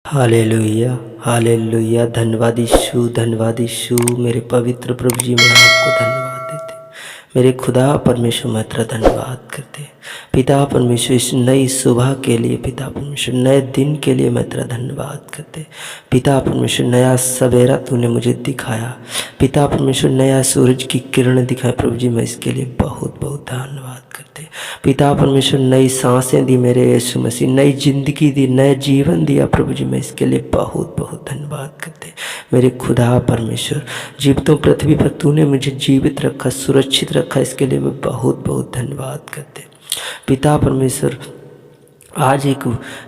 Hallelujah, hallelujah. धन्यवाद यीशु, धन्यवाद यीशु। मेरे पवित्र प्रभु जी, मैं आपको धन्यवाद देते। मेरे खुदा परमेश्वर मैं तेरा धन्यवाद करते। पिता परमेश्वर, इस नई सुबह के लिए, पिता परमेश्वर नए दिन के लिए मैं तेरा धन्यवाद करते। पिता परमेश्वर नया सवेरा तूने मुझे दिखाया। पिता परमेश्वर नया सूरज की किरण दिखाए प्रभु जी, मैं इसके लिए बहुत बहुत धन्यवाद करते। पिता परमेश्वर नई सांसें दी मेरे यीशु मसीह, नई जिंदगी दी, नया जीवन दिया प्रभु जी, मैं इसके लिए बहुत बहुत धन्यवाद करते। मेरे खुदा परमेश्वर, जीवितों पृथ्वी पर तूने मुझे जीवित रखा, सुरक्षित रखा, इसके लिए मैं बहुत बहुत धन्यवाद करते। पिता परमेश्वर, आज एक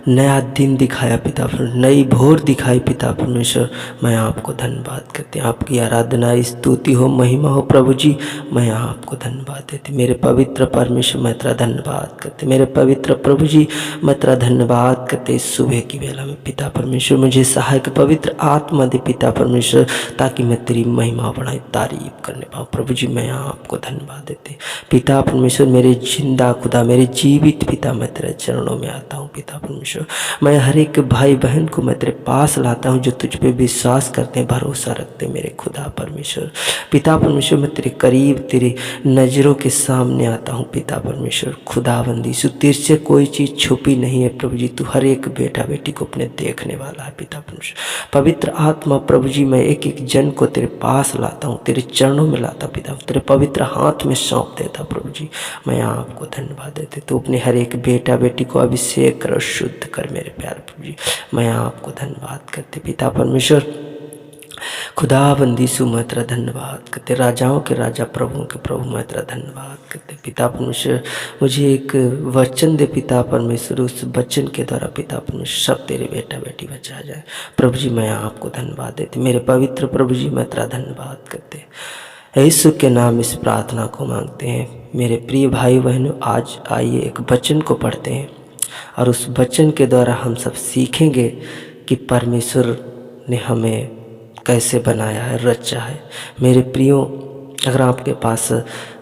नया दिन दिखाया पिता परमेश्वर, नई भोर दिखाई पिता परमेश्वर, मैं आपको धन्यवाद करते। आपकी आराधना स्तुति हो, महिमा हो प्रभु जी, मैं आपको धन्यवाद देते। मेरे पवित्र परमेश्वर मैं तेरा धन्यवाद करते। मेरे पवित्र प्रभु जी मैं तेरा धन्यवाद करते। इस सुबह की बेला में पिता परमेश्वर मुझे सहायक पवित्र आत्मा दे पिता परमेश्वर, ताकि मैं तेरी महिमा बढ़ाई, तारीफ करने पाऊँ प्रभु जी, मैं आपको धन्यवाद देते। पिता परमेश्वर मेरे जिंदा खुदा, मेरे जीवित पिता, मैं तेरे चरणों में आता हूँ पिता परमेश्वर। मैं हर एक भाई बहन को मैं तेरे पास लाता हूँ जो तुझ पे विश्वास करते हैं, भरोसा रखते हैं। मेरे खुदा परमेश्वर, पिता परमेश्वर मैं तेरे करीब, तेरे नज़रों के सामने आता हूँ पिता परमेश्वर। खुदाबंदी सु तेरे से कोई चीज़ छुपी नहीं है प्रभु जी, तू हर एक बेटा बेटी को अपने देखने वाला है पिता परमेश्वर। पवित्र आत्मा प्रभु जी, मैं एक एक जन को तेरे पास लाता हूँ, तेरे चरणों में लाता पिता, तेरे पवित्र हाथ में सौंप देता प्रभु जी, मैं आपको धन्यवाद देते। तो अपने हर एक बेटा बेटी को अभिषेक कर, शुद्ध कर मेरे प्यारे प्रभु जी, मैं आपको धन्यवाद करते। पिता परमेश्वर, खुदाबंदी सु मैं तेरा धन्यवाद करते। राजाओं के राजा, प्रभुओं के प्रभु मैं तेरा धन्यवाद करते। पिता परमेश्वर, मुझे एक वचन दे पिता परमेश्वर, उस वचन के द्वारा पिता परमेश्वर सब तेरे बेटा बेटी बचा जाए प्रभु जी, मैं आपको धन्यवाद देते। मेरे पवित्र प्रभु जी मैं तेरा धन्यवाद करते। यीशु के नाम इस प्रार्थना को मांगते हैं। मेरे प्रिय भाई बहनों, आज आइए एक वचन को पढ़ते हैं और उस वचन के द्वारा हम सब सीखेंगे कि परमेश्वर ने हमें कैसे बनाया है, रचा है। मेरे प्रियो, अगर आपके पास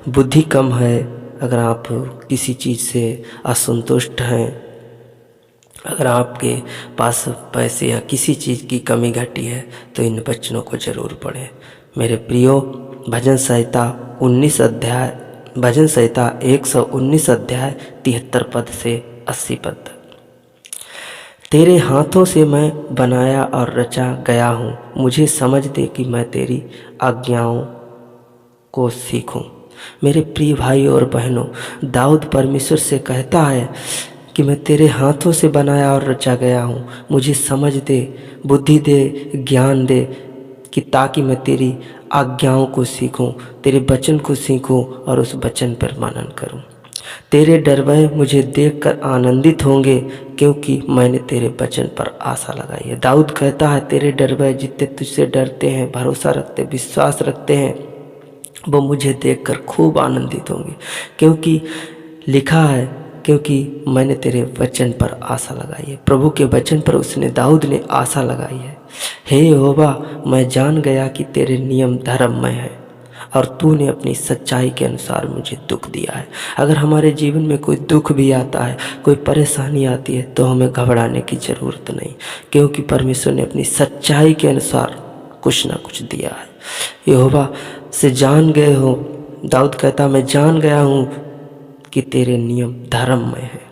बुद्धि कम है, अगर आप किसी चीज़ से असंतुष्ट हैं, अगर आपके पास पैसे या किसी चीज़ की कमी घटी है, तो इन वचनों को ज़रूर पढ़ें। मेरे प्रियो, भजन संहिता 19 अध्याय, भजन संहिता 119 अध्याय 73 पद से 80 पद तक। तेरे हाथों से मैं बनाया और रचा गया हूँ, मुझे समझ दे कि मैं तेरी आज्ञाओं को सीखूं। मेरे प्रिय भाई और बहनों, दाऊद परमेश्वर से कहता है कि मैं तेरे हाथों से बनाया और रचा गया हूँ, मुझे समझ दे, बुद्धि दे, ज्ञान दे, कि ताकि मैं तेरी आज्ञाओं को सीखूं, तेरे वचन को सीखूं और उस वचन पर मनन करूं। तेरे डरवै मुझे देखकर आनंदित होंगे, क्योंकि मैंने तेरे वचन पर आशा लगाई है। दाऊद कहता है, तेरे डरवै जितने तुझसे डरते हैं, भरोसा रखते, विश्वास रखते हैं, वो मुझे देखकर खूब आनंदित होंगे, क्योंकि लिखा है, क्योंकि मैंने तेरे वचन पर आशा लगाई है। प्रभु के वचन पर उसने, दाऊद ने आशा लगाई है। हे यहोवा, मैं जान गया कि तेरे नियम धर्ममय है और तूने अपनी सच्चाई के अनुसार मुझे दुख दिया है। अगर हमारे जीवन में कोई दुख भी आता है, कोई परेशानी आती है, तो हमें घबराने की ज़रूरत नहीं, क्योंकि परमेश्वर ने अपनी सच्चाई के अनुसार कुछ ना कुछ दिया है। यहोवा से जान गए हो, दाऊद कहता, मैं जान गया हूँ कि तेरे नियम धर्ममय है।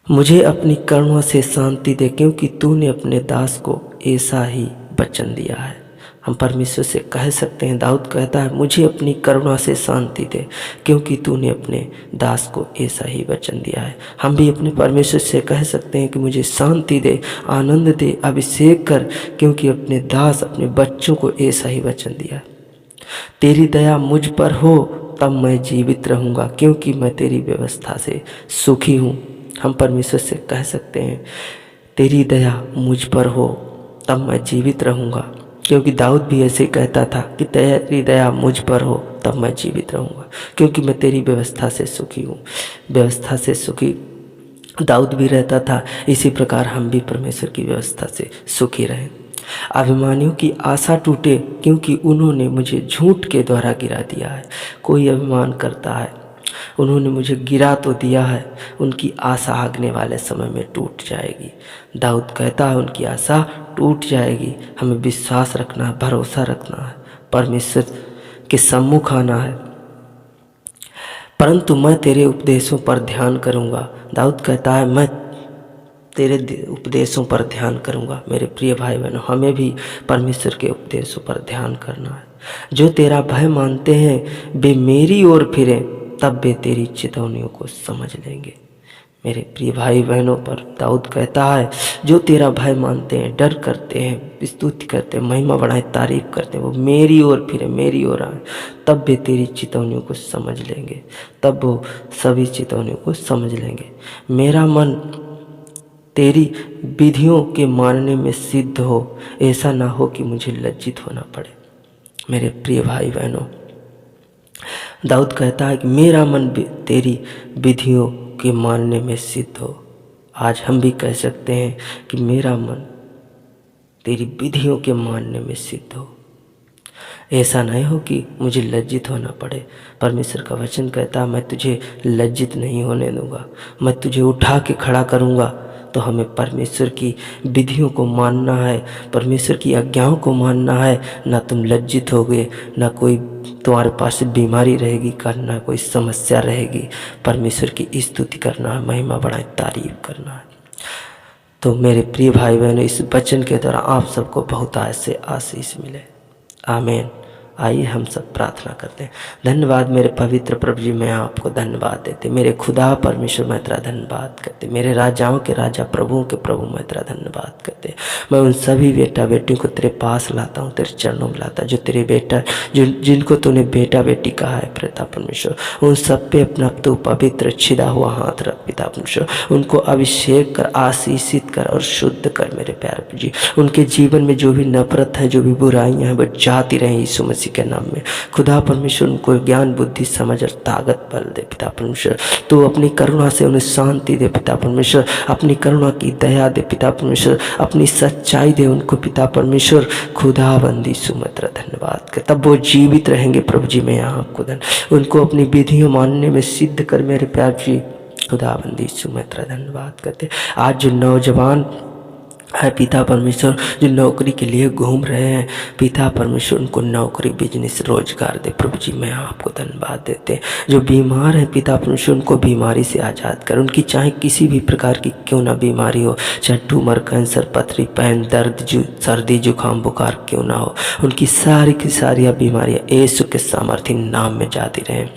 मुझे अपनी करुणा से शांति दे, क्योंकि तूने अपने दास को ऐसा ही वचन दिया है। हम परमेश्वर से कह सकते हैं, दाऊद कहता है, मुझे अपनी करुणा से शांति दे, क्योंकि तूने अपने दास को ऐसा ही वचन दिया है। हम भी अपने परमेश्वर से कह सकते हैं कि मुझे शांति दे, आनंद दे, अभिषेक कर, क्योंकि अपने दास, अपने बच्चों को ऐसा ही वचन दिया है। तेरी दया मुझ पर हो, तब मैं जीवित रहूँगा, क्योंकि मैं तेरी व्यवस्था से सुखी हूँ। हम परमेश्वर से कह सकते हैं, तेरी दया मुझ पर हो, तब मैं जीवित रहूँगा, क्योंकि दाऊद भी ऐसे कहता था कि तेरी दया मुझ पर हो, तब मैं जीवित रहूँगा, क्योंकि मैं तेरी व्यवस्था से सुखी हूँ। व्यवस्था से सुखी दाऊद भी रहता था, इसी प्रकार हम भी परमेश्वर की व्यवस्था से सुखी रहें। अभिमानियों की आशा टूटे, क्योंकि उन्होंने मुझे झूठ के द्वारा गिरा दिया है। कोई अभिमान करता है, उन्होंने मुझे गिरा तो दिया है, उनकी आशा आगने वाले समय में टूट जाएगी। दाऊद कहता है उनकी आशा टूट जाएगी। हमें विश्वास रखना है, भरोसा रखना है, परमेश्वर के सम्मुख आना है। परंतु मैं तेरे उपदेशों पर ध्यान करूँगा। दाऊद कहता है मैं तेरे उपदेशों पर ध्यान करूँगा। मेरे प्रिय भाई बहनों, हमें भी परमेश्वर के उपदेशों पर ध्यान करना है। जो तेरा भय मानते हैं वे मेरी ओर फिरें, तब वे तेरी चेतावनियों को समझ लेंगे। मेरे प्रिय भाई बहनों, पर दाऊद कहता है जो तेरा भय मानते हैं, डर करते हैं, स्तुति करते हैं, महिमा बढ़ाएं, तारीफ करते हैं, वो मेरी ओर फिरे, मेरी ओर आए, तब वे तेरी चेतावनियों को समझ लेंगे। तब वो सभी चेतावनियों को समझ लेंगे। मेरा मन तेरी विधियों के मानने में सिद्ध हो, ऐसा ना हो कि मुझे लज्जित होना पड़े। मेरे प्रिय भाई बहनों, दाऊद कहता है कि मेरा मन तेरी विधियों के मानने में सिद्ध हो। आज हम भी कह सकते हैं कि मेरा मन तेरी विधियों के मानने में सिद्ध हो। ऐसा नहीं हो कि मुझे लज्जित होना पड़े। परमेश्वर का वचन कहता है मैं तुझे लज्जित नहीं होने दूंगा, मैं तुझे उठा के खड़ा करूंगा। तो हमें परमेश्वर की विधियों को मानना है, परमेश्वर की आज्ञाओं को मानना है। ना तुम लज्जित होगे, ना कोई तुम्हारे पास बीमारी रहेगी, ना कोई समस्या रहेगी। परमेश्वर की स्तुति करना है, महिमा बढ़ाए, तारीफ करना है। तो मेरे प्रिय भाई बहनों, इस वचन के द्वारा आप सबको बहुत से आशीष मिले। आमीन। आइए हम सब प्रार्थना करते हैं। धन्यवाद मेरे पवित्र प्रभु जी, मैं आपको धन्यवाद देते। मेरे खुदा परमेश्वर मैं तेरा धन्यवाद करते। मेरे राजाओं के राजा, प्रभुओं के प्रभु मैं तेरा धन्यवाद करते। मैं उन सभी बेटा बेटियों को तेरे पास लाता हूँ, तेरे चरणों में लाता, जो तेरे बेटा जिनको तूने बेटा बेटी कहा है पिता परमेश्वर, उन सब पे अपना तो पवित्र छिदा हुआ हाथ रख पिता परमेश्वर। उनको अभिषेक कर, आशीषित कर और शुद्ध कर मेरे प्यारे प्रभु जी। उनके जीवन में जो भी नफरत है, जो भी बुराइयां हैं, वो जाती रहें यीशु मसीह के नाम में। खुदा परमेश्वर उनको ज्ञान, बुद्धि, समझ और ताकत बल दे पिता परमेश्वर। तो अपनी करुणा से उन्हें शांति दे पिता परमेश्वर, अपनी करुणा की दया दे पिता परमेश्वर, अपनी सच्चाई दे उनको पिता परमेश्वर। खुदाबंदी सुमत्र धन्यवाद कर, तब वो जीवित रहेंगे प्रभु जी। मैं यहाँ आपको उनको अपनी विधियों मानने में सिद्ध कर मेरे प्यार जी। खुदाबंदी सुमत्र धन्यवाद करते। आज जो नौजवान है पिता परमेश्वर, जो नौकरी के लिए घूम रहे हैं पिता परमेश्वर, उनको नौकरी, बिजनेस, रोजगार दे प्रभु जी। मैं आपको धन्यवाद देते। जो बीमार है पिता परमेश्वर, उनको बीमारी से आज़ाद कर। उनकी चाहे किसी भी प्रकार की क्यों ना बीमारी हो, चाहे ट्यूमर, कैंसर, पथरी, पैन दर्द, सर्दी, जुकाम, बुखार क्यों ना हो, उनकी सारी की सारी बीमारियाँ यीशु के सामर्थ्य नाम में जाती रहें।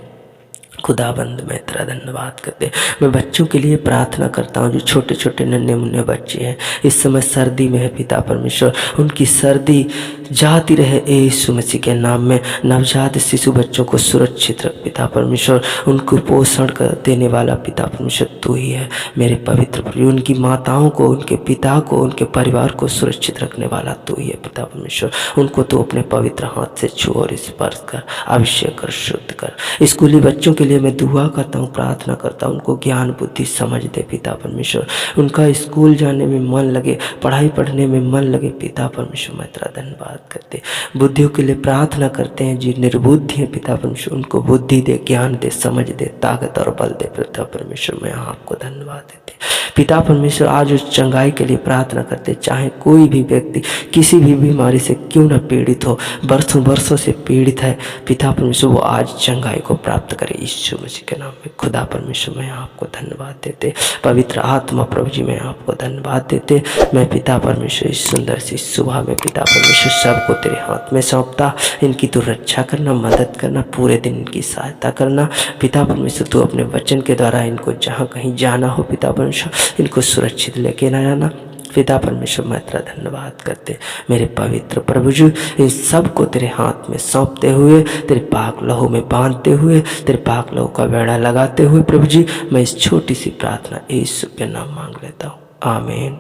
खुदाबंद मैं तेरा धन्यवाद करते। मैं बच्चों के लिए प्रार्थना करता हूँ, जो छोटे छोटे नन्हे मुन्ने बच्चे हैं, इस समय सर्दी में है पिता परमेश्वर, उनकी सर्दी जाती रहे यीशु मसीह के नाम में। नवजात शिशु बच्चों को सुरक्षित रख पिता परमेश्वर, उनको पोषण कर देने वाला पिता परमेश्वर तू ही है मेरे पवित्र प्रभु। उनकी माताओं को, उनके पिता को, उनके परिवार को सुरक्षित रखने वाला तू ही है पिता परमेश्वर। उनको तो अपने पवित्र हाथ से छू और स्पर्श कर, अभिषेक कर, शुद्ध कर। स्कूली बच्चों के लिए मैं दुआ करता हूँ, प्रार्थना करता हूँ, उनको ज्ञान, बुद्धि, समझ दे पिता परमेश्वर। उनका स्कूल जाने में मन लगे, पढ़ाई पढ़ने में मन लगे पिता परमेश्वर। मैं तेरा धन्यवाद करते। बुद्धियों के लिए प्रार्थना करते हैं, जो निर्बुद्धि है पिता परमेश्वर, उनको बुद्धि दे, ज्ञान दे, समझ दे, ताकत और बल दे पिता परमेश्वर। मैं आपको धन्यवाद देते पिता परमेश्वर। आज उस चंगाई के लिए प्रार्थना करते, चाहे कोई भी व्यक्ति किसी भी बीमारी से क्यों न पीड़ित हो, बरसों बरसों से पीड़ित है पिता परमेश्वर, वो आज चंगाई को प्राप्त करे यीशु मसीह के नाम में। खुदा परमेश्वर मैं आपको धन्यवाद देते। पवित्र आत्मा प्रभु जी मैं आपको धन्यवाद देते। मैं पिता परमेश्वर इस सुंदर सी सुबह में पिता परमेश्वर सबको तेरे हाथ में सौंपता। इनकी तू रक्षा करना, मदद करना, पूरे दिन इनकी सहायता करना पिता परमेश्वर। तू अपने वचन के द्वारा इनको जहाँ कहीं जाना हो पिता परमेश्वर, इनको सुरक्षित लेके न जाना पिता परमेश्वर। मैं तेरा धन्यवाद करते मेरे पवित्र प्रभु जी। इन सब को तेरे हाथ में सौंपते हुए, तेरे पाक लहू में बांधते हुए, तेरे पाक लहू का बेड़ा लगाते हुए प्रभु जी, मैं इस छोटी सी प्रार्थना यीशु के नाम मांग लेता हूँ। आमीन।